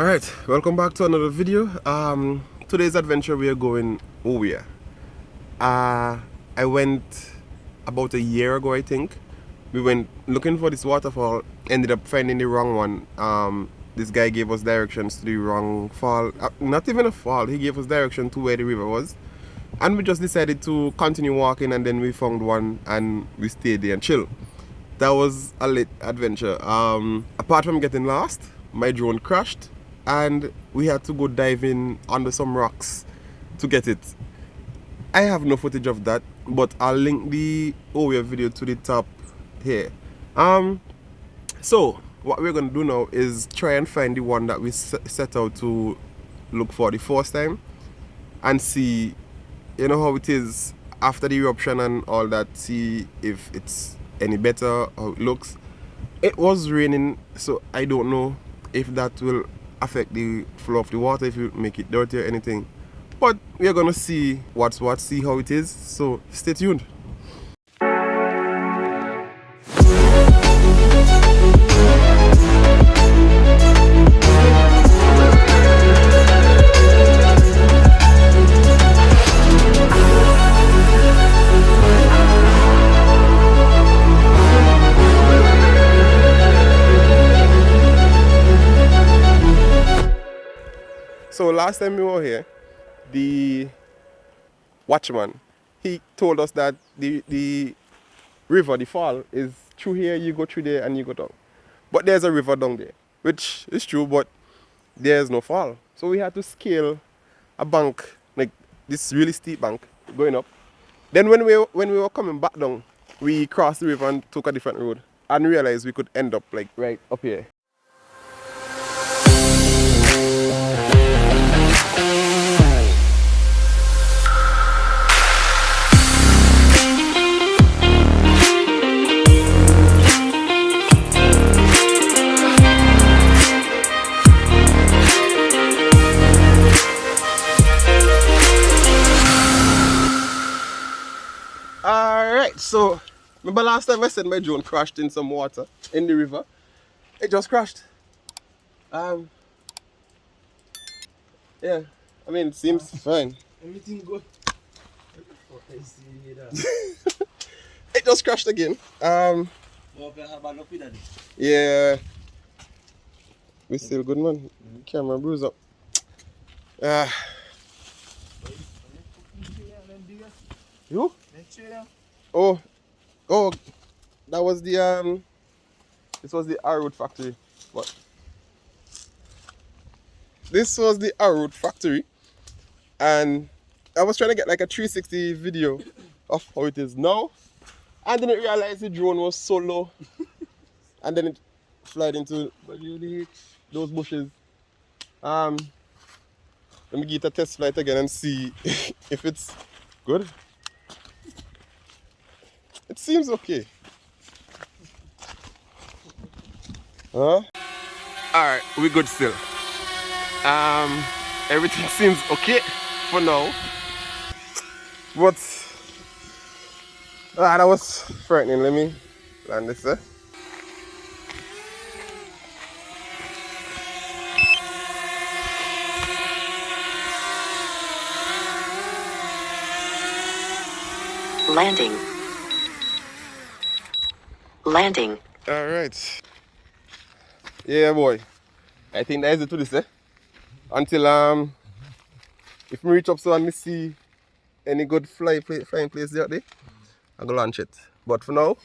Alright, welcome back to another video. Today's adventure we are going Owia. I went about a year ago, I think. We went looking for this waterfall, ended up finding the wrong one. This guy gave us directions to the wrong fall. Not even a fall, he gave us direction to where the river was. And we just decided to continue walking, and then we found one and we stayed there and chill. That was a lit adventure. Apart from getting lost, my drone crashed and we had to go diving under some rocks to get it. I have no footage of that, but I'll link the Owia video to the top here. So what we're gonna do now is try and find the one that we set out to look for the first time and see, you know, how it is after the eruption and all that, see if it's any better, how it looks. It was raining, so I don't know if that will affect the flow of the water, if you make it dirty or anything, but we're gonna see what's what, see how it is, so stay tuned. So last time we were here, the watchman, he told us that the river, the fall, is through here, you go through there and you go down. But there's a river down there, which is true, but there's no fall. So we had to scale a bank, like this really steep bank, going up. Then when we were coming back down, we crossed the river and took a different road and realized we could end up like right up here. Alright, so remember last time I said my drone crashed in some water in the river? It just crashed. Yeah, I mean, it seems fine. Everything good. It just crashed again. Yeah, we still good, man. Camera bruise up. You? Oh, that was the this was the Arrow factory. What? This was the Arrow factory, and I was trying to get like a 360 video of how it is now. I didn't realize the drone was so low, and then it flied into those bushes. Let me get a test flight again and see if it's good. It seems okay. Huh? Alright, we good still. Everything seems okay for now. But that was frightening. Let me land this there. Landing. Landing. Alright. Yeah, boy. I think that is it to this, eh? Until if we reach up so and we see any good flying place there, I'm gonna launch it. But for now,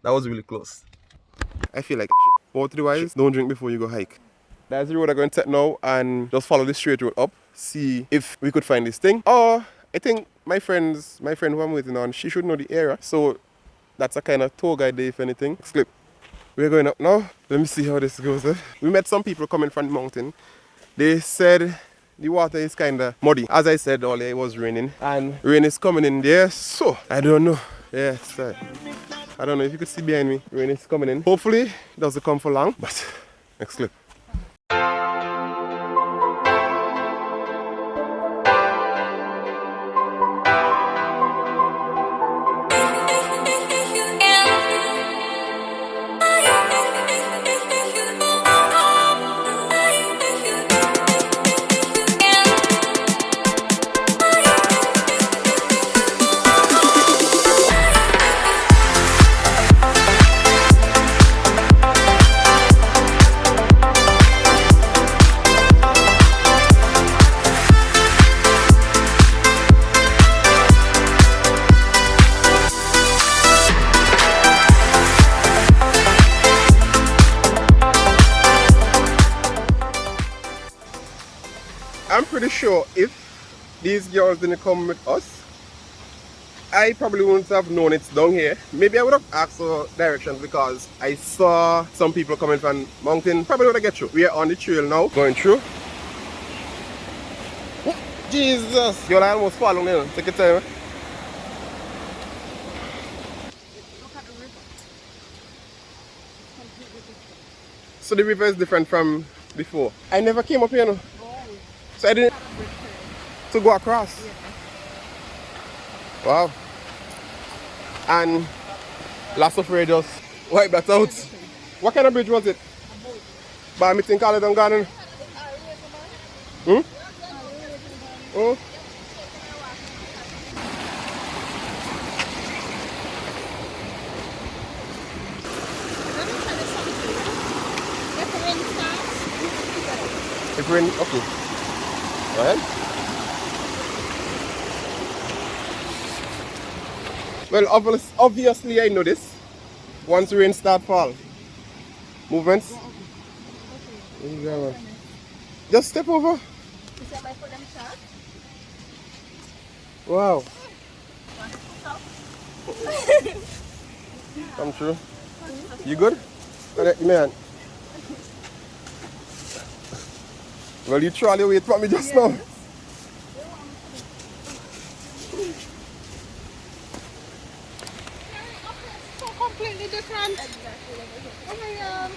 that was really close. I feel like shit. Water wise, don't drink before you go hike. That's the road I'm going to take now and just follow this straight road up. See if we could find this thing. Or I think my friend who I'm waiting on, she should know the area. So that's a kind of tour guide there if anything. Slip. We're going up now. Let me see how this goes. We met some people coming from the mountain. They said the water is kind of muddy. As I said earlier, it was raining. And rain is coming in there. So, I don't know. Yeah, I don't know if you could see behind me. Rain is coming in. Hopefully, it doesn't come for long. But, next clip. sure if these girls didn't come with us, I probably wouldn't have known it's down here. Maybe I would have asked for directions because I saw some people coming from mountain. Probably would have get through. We are on the trail now, going through. Jesus! You're almost falling in. Take your time. So the river is different from before. I never came up here, no. So I didn't to go across. Wow. And last of all just wipe that out. What kind of bridge was it? But I think all of them gone. Hmm? Oh. If rain, okay. Go ahead. Well, obviously I know this. Once rain start fall, movements. Just step over. Wow. Come true. You good? Man. Well, you trolley wait for me just now. So completely different. Oh my God.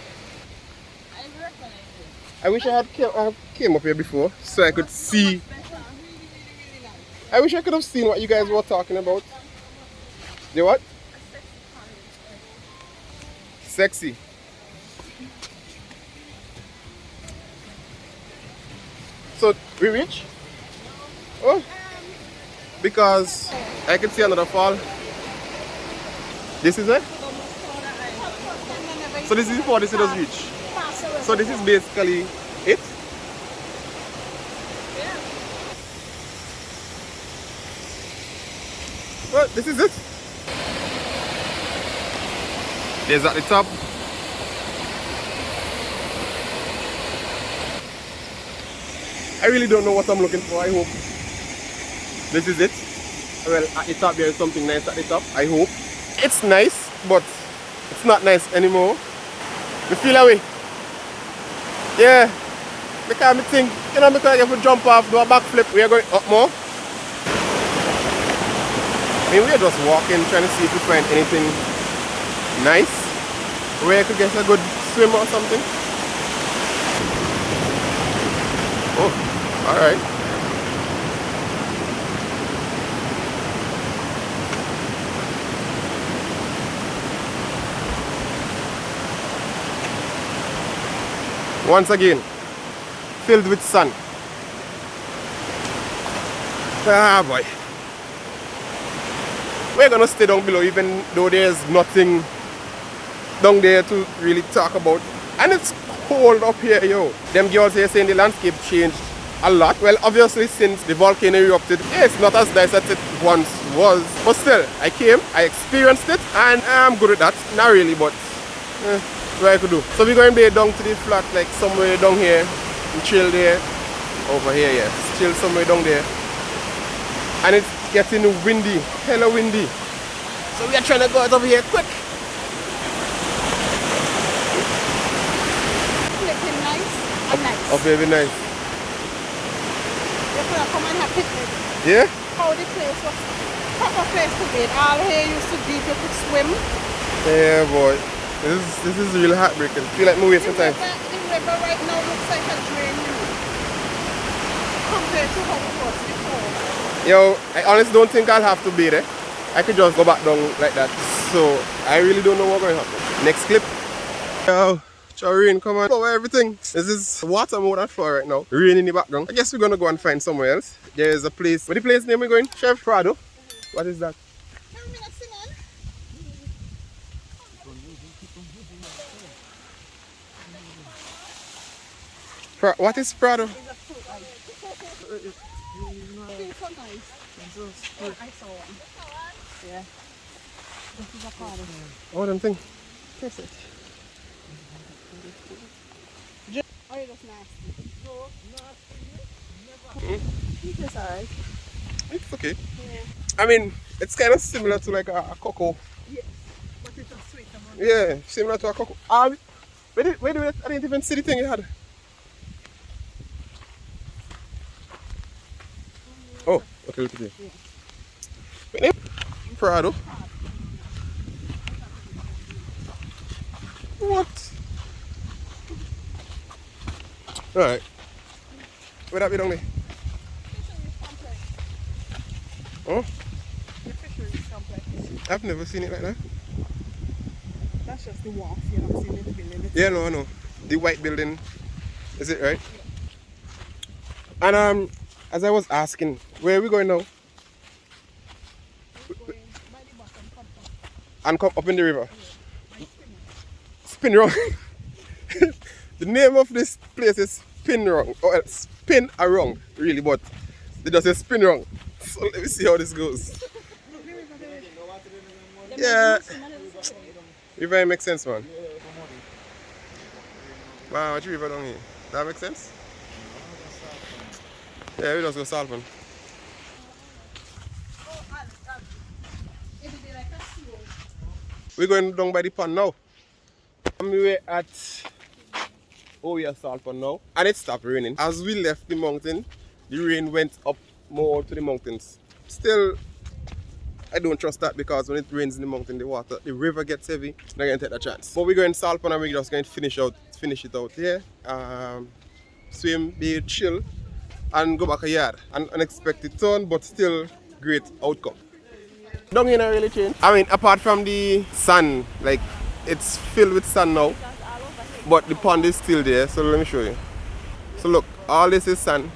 I wish I had came up here before so I could see. I wish I could have seen what you guys were talking about. The what? Sexy. So we reach? Oh, because I can see another fall. This is it? So this is before this does reach. So this is basically it. Well, this is it. There's at the top. I really don't know what I'm looking for. I hope this is it. Well, at the top there is something nice at the top. I hope. It's nice, but it's not nice anymore. We feel away. Yeah. Because I think, you know, because if we jump off, do a backflip, we are going up more. I mean, we are just walking, trying to see if we find anything nice where I could get a good swim or something. Oh, alright. Once again, filled with sun. Ah boy. We're gonna stay down below even though there's nothing down there to really talk about. And it's cold up here, yo. Them girls here saying the landscape changed a lot. Well, obviously since the volcano erupted, yeah, it's not as nice as it once was. But still, I came, I experienced it, and I'm good at that. Not really, but what I could do. So we're going to be down to the flat, like somewhere down here, and chill there. Over here, yeah. Chill somewhere down there. And it's getting windy, hella windy. So we are trying to go out of here quick. Looking nice and nice. Oh, very nice. You could have come and have picnic. Yeah? How the place was proper place to be. All here used to deep, you could swim. Yeah, boy. This is really heartbreaking. I feel like I'm wasting time. The river right now looks like a drain compared to how it was before. Yo, I honestly don't think I'll have to be there. I could just go back down like that. So I really don't know what's going to happen. Next clip. Yo, rain, come on. Cover everything. This is water mode on floor right now. Rain in the background. I guess we're going to go and find somewhere else. There is a place. What the place name we're going? Chef Prado. What is that? What is Prado? I saw one. Yeah. This is a Prado. Oh, them thing. Press it. Oh, it looks nasty. It is alright. It's okay. Yeah. I mean, it's kind of similar to like a cocoa. Yes. But it's a sweet amount. Yeah, similar to a cocoa. Wait, I didn't even see the thing you had. Oh, okay, look at it. Yeah. Prado. What? Alright. Where that be down there? Fisheries complex. Oh, The fisheries complex. I've never seen it like that. That's just the wharf. You're not seeing the building. Yeah, no, I know. The white building. Is it right? And as I was asking, where are we going now? We're going by the bottom compound. And come up in the river. Yeah. By Spinner. Spin Wrong. The name of this place is Spin Wrong. Or Spin Around, really, but they just say Spin Wrong. So let me see how this goes. Look, the river there. Yeah. River makes sense, man. Wow, what's the river down here? That makes sense? Yeah, we just go Salpon. Oh, it would be like a slow. We're going down by the pond now. We were at Owia Salpon now, and it stopped raining. As we left the mountain, the rain went up more to the mountains. Still, I don't trust that because when it rains in the mountain, the river gets heavy. I'm not gonna take that chance. But we're going Salpon and we're just going to finish it out here. Swim, be chill, and go back a yard. An unexpected turn, but still great outcome. Down here not really change. I mean, apart from the sun, like it's filled with sand now, but the pond is still there. So let me show you. So look, all this is sand.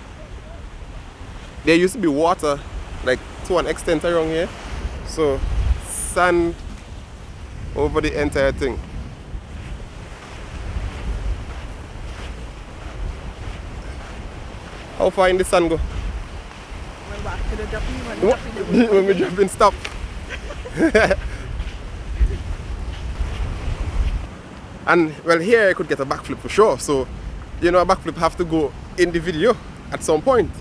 There used to be water, like to an extent around here. So sand over the entire thing. How far in the sun go? Well, back to the jumping When we jump in, stop. And well, here I could get a backflip for sure. So, you know, a backflip have to go in the video at some point.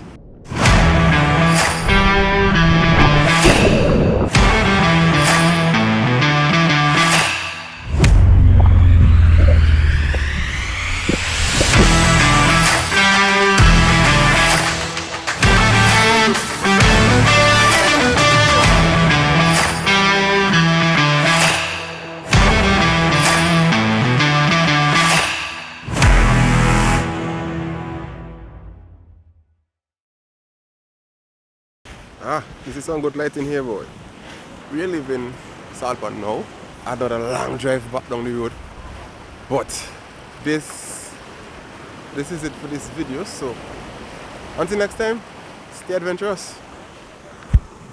This is some good lighting here, boy. We live in Salpon now. I done a long drive back down the road. But this is it for this video. So until next time, stay adventurous.